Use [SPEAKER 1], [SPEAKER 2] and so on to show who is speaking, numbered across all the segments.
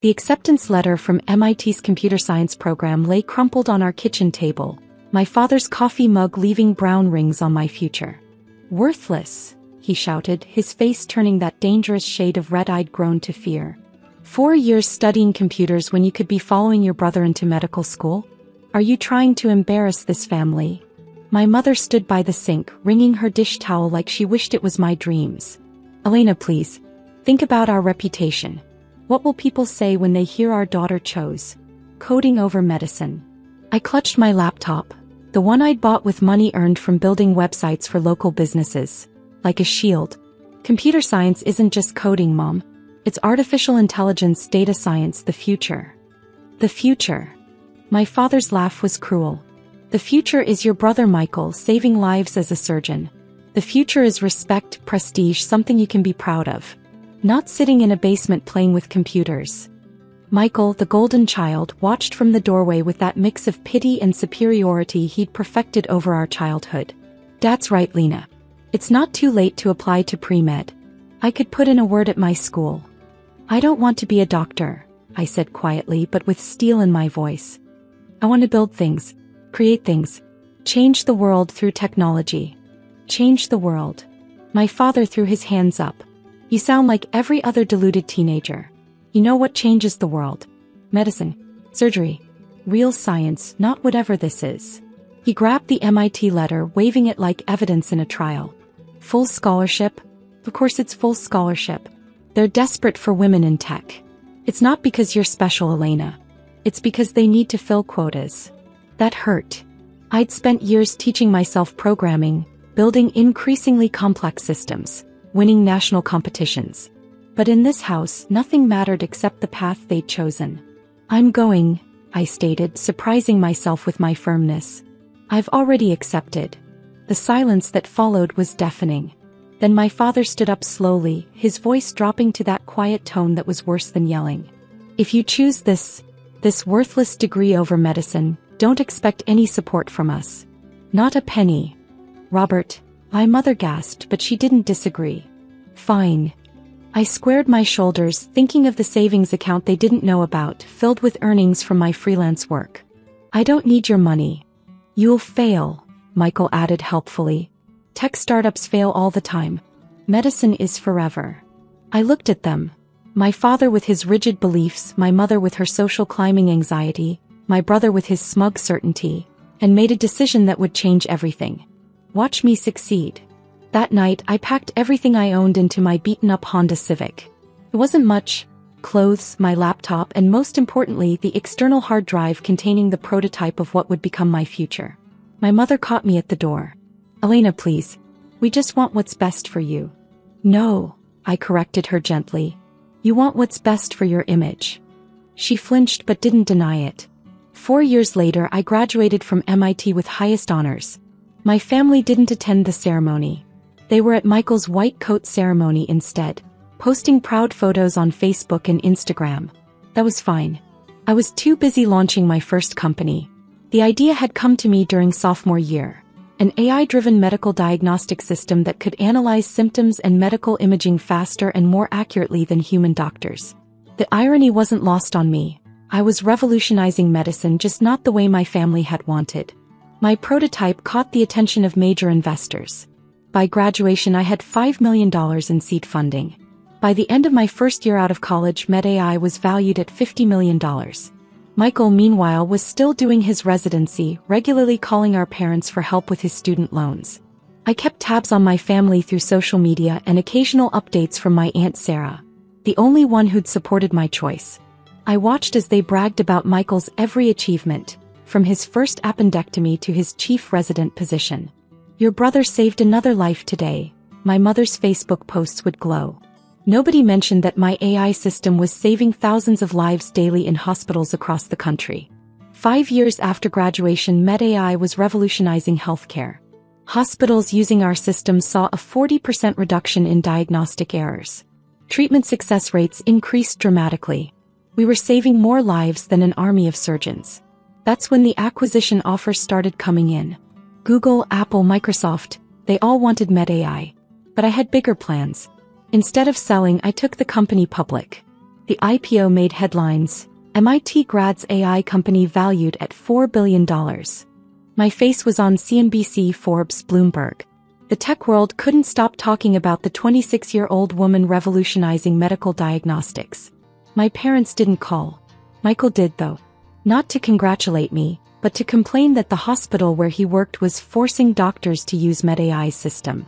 [SPEAKER 1] The acceptance letter from MIT's computer science program lay crumpled on our kitchen table, my father's coffee mug leaving brown rings on my future. "Worthless," he shouted, his face turning that dangerous shade of red-eyed groan to fear. 4 years studying computers when you could be following your brother into medical school? Are you trying to embarrass this family? My mother stood by the sink, wringing her dish towel like she wished it was my dreams. "Elena, please. Think about our reputation. What will people say when they hear our daughter chose coding over medicine?" I clutched my laptop, the one I'd bought with money earned from building websites for local businesses, like a shield. "Computer science isn't just coding, Mom. It's artificial intelligence, data science, the future." "The future?" My father's laugh was cruel. "The future is your brother Michael saving lives as a surgeon. The future is respect, prestige, something you can be proud of. Not sitting in a basement playing with computers." Michael, the golden child, watched from the doorway with that mix of pity and superiority he'd perfected over our childhood. "That's right, Lena. It's not too late to apply to pre-med. I could put in a word at my school." "I don't want to be a doctor," I said quietly but with steel in my voice. "I want to build things, create things, change the world through technology." "Change the world?" My father threw his hands up. "You sound like every other deluded teenager. You know what changes the world? Medicine, surgery, real science, not whatever this is." He grabbed the MIT letter, waving it like evidence in a trial. "Full scholarship? Of course it's full scholarship. They're desperate for women in tech. It's not because you're special, Elena. It's because they need to fill quotas." That hurt. I'd spent years teaching myself programming, building increasingly complex systems, winning national competitions. But in this house, nothing mattered except the path they'd chosen. "I'm going," I stated, surprising myself with my firmness. "I've already accepted." The silence that followed was deafening. Then my father stood up slowly, his voice dropping to that quiet tone that was worse than yelling. "If you choose this worthless degree over medicine, don't expect any support from us. Not a penny." "Robert," my mother gasped, but she didn't disagree. "Fine." I squared my shoulders, thinking of the savings account they didn't know about, filled with earnings from my freelance work. "I don't need your money." "You'll fail," Michael added helpfully. "Tech startups fail all the time. Medicine is forever." I looked at them. My father with his rigid beliefs, my mother with her social climbing anxiety, my brother with his smug certainty, and made a decision that would change everything. Watch me succeed. That night, I packed everything I owned into my beaten-up Honda Civic. It wasn't much: clothes, my laptop, and most importantly, the external hard drive containing the prototype of what would become my future. My mother caught me at the door. "Elena, please. We just want what's best for you." "No," I corrected her gently. "You want what's best for your image." She flinched but didn't deny it. 4 years later, I graduated from MIT with highest honors. My family didn't attend the ceremony. They were at Michael's white coat ceremony instead, posting proud photos on Facebook and Instagram. That was fine. I was too busy launching my first company. The idea had come to me during sophomore year. An AI-driven medical diagnostic system that could analyze symptoms and medical imaging faster and more accurately than human doctors. The irony wasn't lost on me. I was revolutionizing medicine, just not the way my family had wanted. My prototype caught the attention of major investors. By graduation, I had $5 million in seed funding. By the end of my first year out of college, MedAI was valued at $50 million. Michael, meanwhile, was still doing his residency, regularly calling our parents for help with his student loans. I kept tabs on my family through social media and occasional updates from my Aunt Sarah, the only one who'd supported my choice. I watched as they bragged about Michael's every achievement, from his first appendectomy to his chief resident position. "Your brother saved another life today," my mother's Facebook posts would glow. Nobody mentioned that my AI system was saving thousands of lives daily in hospitals across the country. 5 years after graduation, MedAI was revolutionizing healthcare. Hospitals using our system saw a 40% reduction in diagnostic errors. Treatment success rates increased dramatically. We were saving more lives than an army of surgeons. That's when the acquisition offers started coming in. Google, Apple, Microsoft, they all wanted MedAI. But I had bigger plans. Instead of selling, I took the company public. The IPO made headlines. MIT grads AI company valued at $4 billion. My face was on CNBC, Forbes, Bloomberg. The tech world couldn't stop talking about the 26-year-old woman revolutionizing medical diagnostics. My parents didn't call. Michael did though. Not to congratulate me, but to complain that the hospital where he worked was forcing doctors to use MedAI's system.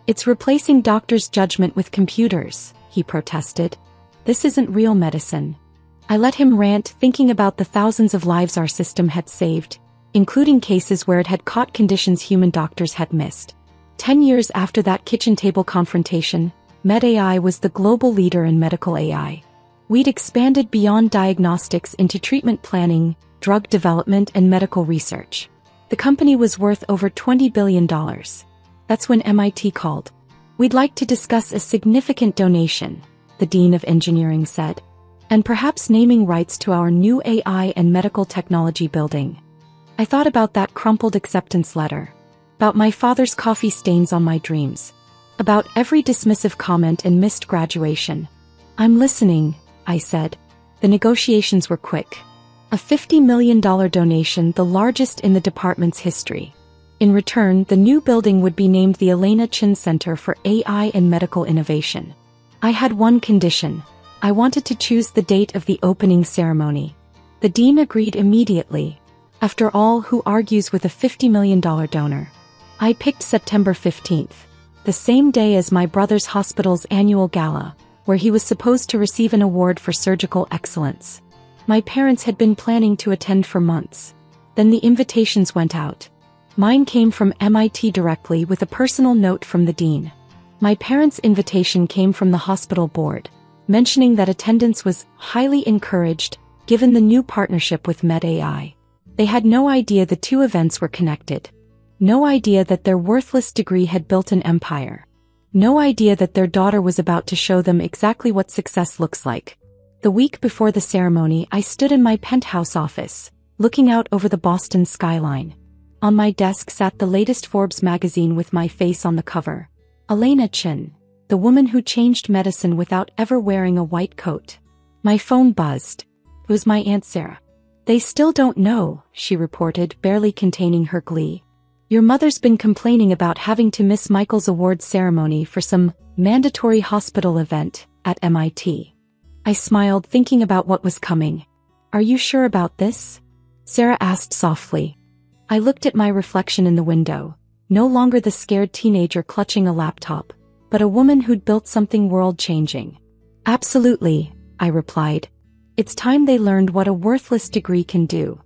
[SPEAKER 1] It's replacing doctors' judgment with computers, he protested. This isn't real medicine. I let him rant, thinking about the thousands of lives our system had saved, including cases where it had caught conditions human doctors had missed. 10 years after that kitchen table confrontation, MedAI was the global leader in medical AI. We'd expanded beyond diagnostics into treatment planning, drug development, and medical research. The company was worth over $20 billion. That's when MIT called. We'd like to discuss a significant donation, the Dean of Engineering said, and perhaps naming rights to our new AI and medical technology building. I thought about that crumpled acceptance letter, about my father's coffee stains on my dreams, about every dismissive comment and missed graduation. I'm listening, I said. The negotiations were quick. A $50 million donation, the largest in the department's history. In return, the new building would be named the Elena Chin Center for AI and Medical Innovation. I had one condition. I wanted to choose the date of the opening ceremony. The dean agreed immediately. After all, who argues with a $50 million donor? I picked September 15th, the same day as my brother's hospital's annual gala, where he was supposed to receive an award for surgical excellence. My parents had been planning to attend for months. Then the invitations went out. Mine came from MIT directly with a personal note from the dean. My parents' invitation came from the hospital board, mentioning that attendance was highly encouraged, given the new partnership with MedAI. They had no idea the two events were connected. No idea that their worthless degree had built an empire. No idea that their daughter was about to show them exactly what success looks like. The week before the ceremony, I stood in my penthouse office, looking out over the Boston skyline. On my desk sat the latest Forbes magazine with my face on the cover. Elena Chin, the woman who changed medicine without ever wearing a white coat. My phone buzzed. It was my Aunt Sarah. They still don't know, she reported, barely containing her glee. Your mother's been complaining about having to miss Michael's award ceremony for some mandatory hospital event at MIT. I smiled, thinking about what was coming. Are you sure about this? Sarah asked softly. I looked at my reflection in the window, no longer the scared teenager clutching a laptop, but a woman who'd built something world-changing. Absolutely, I replied. It's time they learned what a worthless degree can do.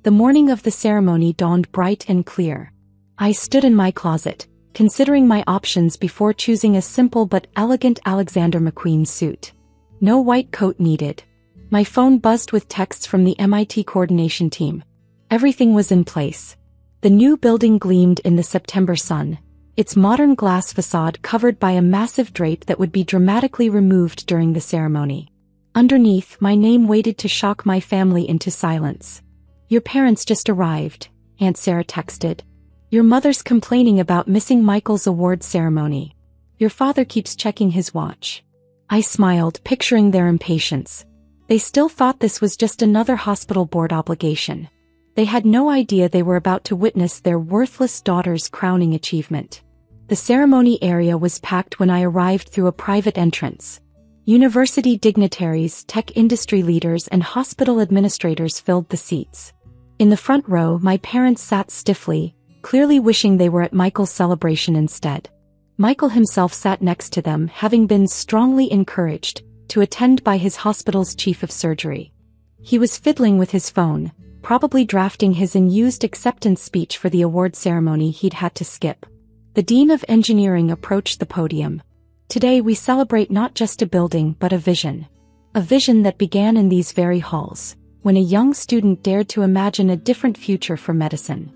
[SPEAKER 1] The morning of the ceremony dawned bright and clear. I stood in my closet, considering my options before choosing a simple but elegant Alexander McQueen suit. No white coat needed. My phone buzzed with texts from the MIT coordination team. Everything was in place. The new building gleamed in the September sun, its modern glass facade covered by a massive drape that would be dramatically removed during the ceremony. Underneath, my name waited to shock my family into silence. Your parents just arrived, Aunt Sarah texted. Your mother's complaining about missing Michael's award ceremony. Your father keeps checking his watch. I smiled, picturing their impatience. They still thought this was just another hospital board obligation. They had no idea they were about to witness their worthless daughter's crowning achievement. The ceremony area was packed when I arrived through a private entrance. University dignitaries, tech industry leaders, and hospital administrators filled the seats. In the front row, my parents sat stiffly, clearly wishing they were at Michael's celebration instead. Michael himself sat next to them, having been strongly encouraged to attend by his hospital's chief of surgery. He was fiddling with his phone, probably drafting his unused acceptance speech for the award ceremony he'd had to skip. The Dean of Engineering approached the podium. Today we celebrate not just a building but a vision. A vision that began in these very halls, when a young student dared to imagine a different future for medicine.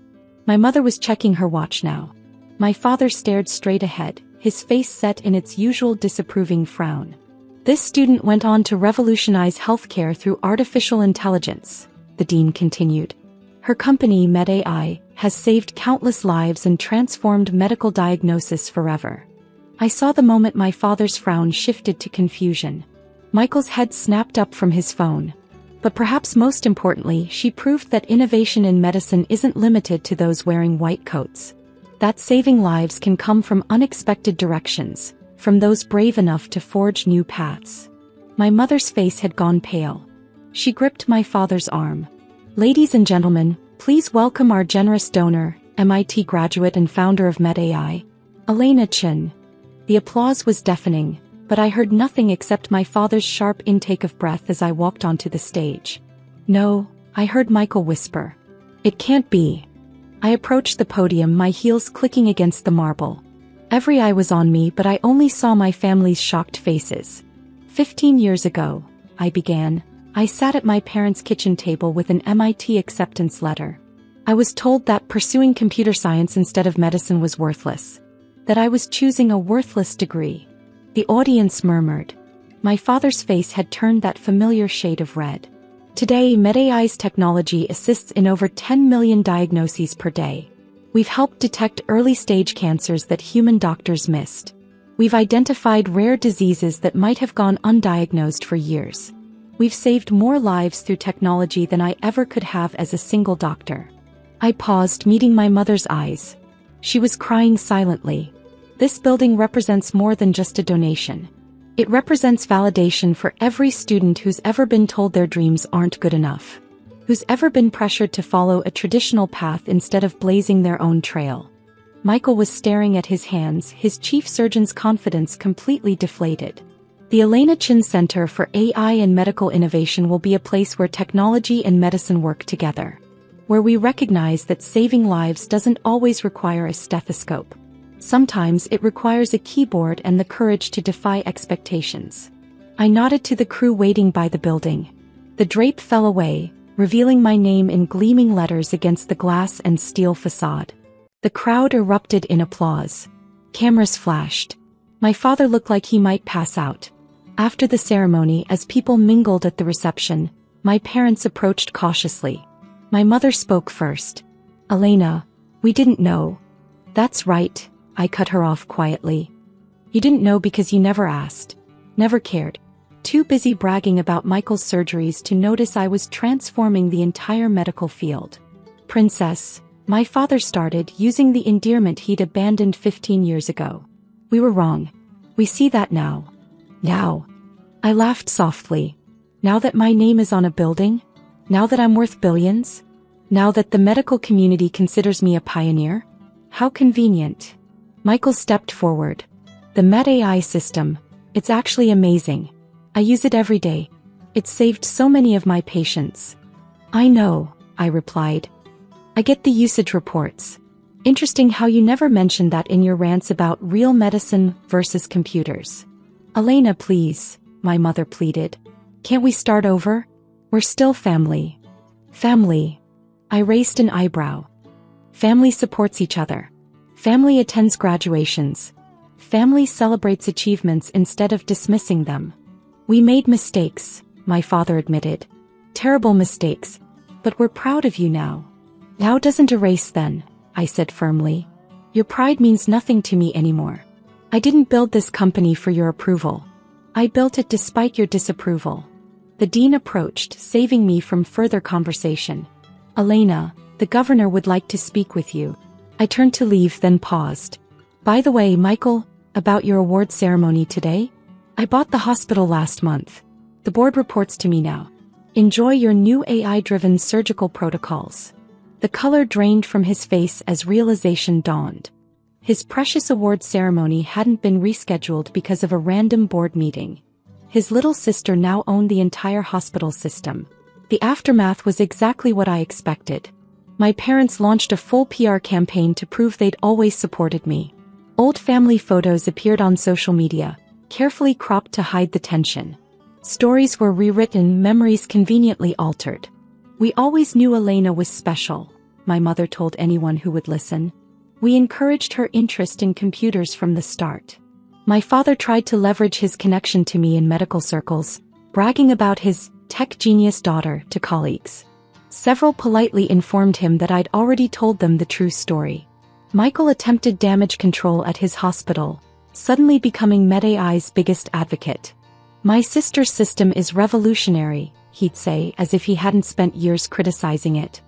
[SPEAKER 1] My mother was checking her watch now. My father stared straight ahead, his face set in its usual disapproving frown. This student went on to revolutionize healthcare through artificial intelligence, the dean continued. Her company, MedAI, has saved countless lives and transformed medical diagnosis forever. I saw the moment my father's frown shifted to confusion. Michael's head snapped up from his phone. But perhaps most importantly, she proved that innovation in medicine isn't limited to those wearing white coats. That saving lives can come from unexpected directions, from those brave enough to forge new paths. My mother's face had gone pale. She gripped my father's arm. "Ladies and gentlemen, please welcome our generous donor, MIT graduate and founder of MedAI, Elena Chin." The applause was deafening, but I heard nothing except my father's sharp intake of breath as I walked onto the stage. "No," I heard Michael whisper. "It can't be." I approached the podium, my heels clicking against the marble. Every eye was on me, but I only saw my family's shocked faces. 15 years ago, I began, I sat at my parents' kitchen table with an MIT acceptance letter. I was told that pursuing computer science instead of medicine was worthless. That I was choosing a worthless degree. The audience murmured. My father's face had turned that familiar shade of red. Today, MedAI's technology assists in over 10 million diagnoses per day. We've helped detect early-stage cancers that human doctors missed. We've identified rare diseases that might have gone undiagnosed for years. We've saved more lives through technology than I ever could have as a single doctor. I paused, meeting my mother's eyes. She was crying silently. This building represents more than just a donation. It represents validation for every student who's ever been told their dreams aren't good enough. Who's ever been pressured to follow a traditional path instead of blazing their own trail. Michael was staring at his hands, his chief surgeon's confidence completely deflated. The Elena Chin Center for AI and Medical Innovation will be a place where technology and medicine work together. Where we recognize that saving lives doesn't always require a stethoscope. Sometimes it requires a keyboard and the courage to defy expectations. I nodded to the crew waiting by the building. The drape fell away, revealing my name in gleaming letters against the glass and steel facade. The crowd erupted in applause. Cameras flashed. My father looked like he might pass out. After the ceremony, as people mingled at the reception, my parents approached cautiously. My mother spoke first. "Elena, we didn't know." "That's right," I cut her off quietly. "You didn't know because you never asked. Never cared. Too busy bragging about Michael's surgeries to notice I was transforming the entire medical field." "Princess," my father started, using the endearment he'd abandoned 15 years ago. "We were wrong. We see that now." "Now?" I laughed softly. "Now that my name is on a building? Now that I'm worth billions? Now that the medical community considers me a pioneer? How convenient." Michael stepped forward. "The MedAI system, it's actually amazing. I use it every day. It's saved so many of my patients." "I know," I replied. "I get the usage reports. Interesting how you never mentioned that in your rants about real medicine versus computers." "Elena, please," my mother pleaded. "Can't we start over? We're still family." "Family?" I raised an eyebrow. "Family supports each other. Family attends graduations. Family celebrates achievements instead of dismissing them. We made mistakes," my father admitted. "Terrible mistakes. But we're proud of you now." "Now doesn't erase then," I said firmly. "Your pride means nothing to me anymore. I didn't build this company for your approval. I built it despite your disapproval." The dean approached, saving me from further conversation. "Elena, the governor would like to speak with you." I turned to leave, then paused. "By the way, Michael, about your award ceremony today? I bought the hospital last month. The board reports to me now. Enjoy your new AI-driven surgical protocols." The color drained from his face as realization dawned. His precious award ceremony hadn't been rescheduled because of a random board meeting. His little sister now owned the entire hospital system. The aftermath was exactly what I expected. My parents launched a full PR campaign to prove they'd always supported me. Old family photos appeared on social media, carefully cropped to hide the tension. Stories were rewritten, memories conveniently altered. "We always knew Elena was special," my mother told anyone who would listen. "We encouraged her interest in computers from the start." My father tried to leverage his connection to me in medical circles, bragging about his tech genius daughter to colleagues. Several politely informed him that I'd already told them the true story. Michael attempted damage control at his hospital, suddenly becoming MedAI's biggest advocate. My sister's system is revolutionary, he'd say, as if he hadn't spent years criticizing it.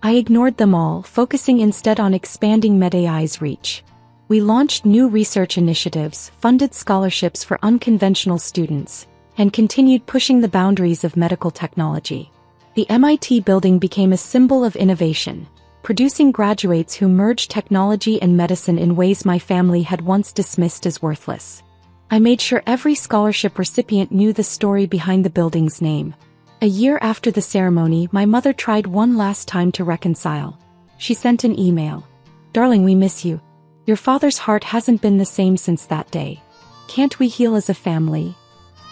[SPEAKER 1] I ignored them all, focusing instead on expanding MedAI's reach. We launched new research initiatives, funded scholarships for unconventional students, and continued pushing the boundaries of medical technology. The MIT building became a symbol of innovation, producing graduates who merged technology and medicine in ways my family had once dismissed as worthless. I made sure every scholarship recipient knew the story behind the building's name. A year after the ceremony, my mother tried one last time to reconcile. She sent an email. "Darling, we miss you. Your father's heart hasn't been the same since that day. Can't we heal as a family?"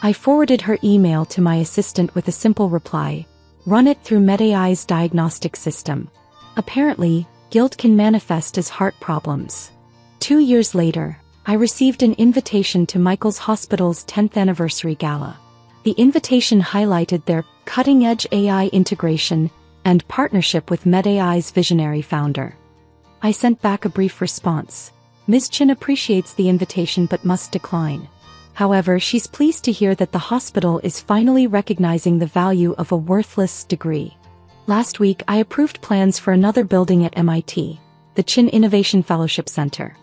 [SPEAKER 1] I forwarded her email to my assistant with a simple reply. Run it through MedAI's diagnostic system. Apparently, guilt can manifest as heart problems. 2 years later, I received an invitation to Michael's Hospital's 10th anniversary gala. The invitation highlighted their cutting-edge AI integration and partnership with MedAI's visionary founder. I sent back a brief response. Ms. Chin appreciates the invitation but must decline. However, she's pleased to hear that the hospital is finally recognizing the value of a worthless degree. Last week, I approved plans for another building at MIT, the Chin Innovation Fellowship Center.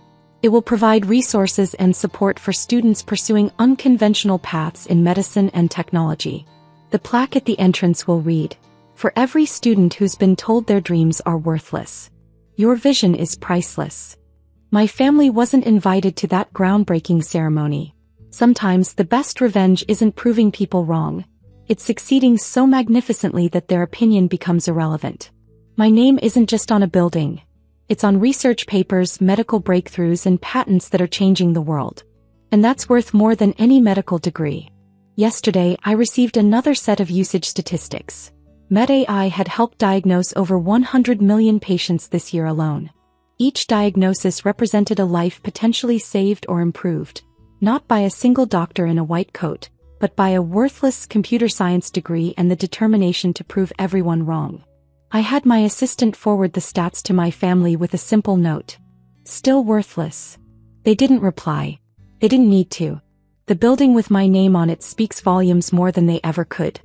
[SPEAKER 1] It will provide resources and support for students pursuing unconventional paths in medicine and technology. The plaque at the entrance will read, "For every student who's been told their dreams are worthless, your vision is priceless." My family wasn't invited to that groundbreaking ceremony. Sometimes the best revenge isn't proving people wrong. It's succeeding so magnificently that their opinion becomes irrelevant. My name isn't just on a building. It's on research papers, medical breakthroughs, and patents that are changing the world. And that's worth more than any medical degree. Yesterday, I received another set of usage statistics. MedAI had helped diagnose over 100 million patients this year alone. Each diagnosis represented a life potentially saved or improved, not by a single doctor in a white coat, but by a worthless computer science degree and the determination to prove everyone wrong. I had my assistant forward the stats to my family with a simple note. Still worthless. They didn't reply. They didn't need to. The building with my name on it speaks volumes more than they ever could.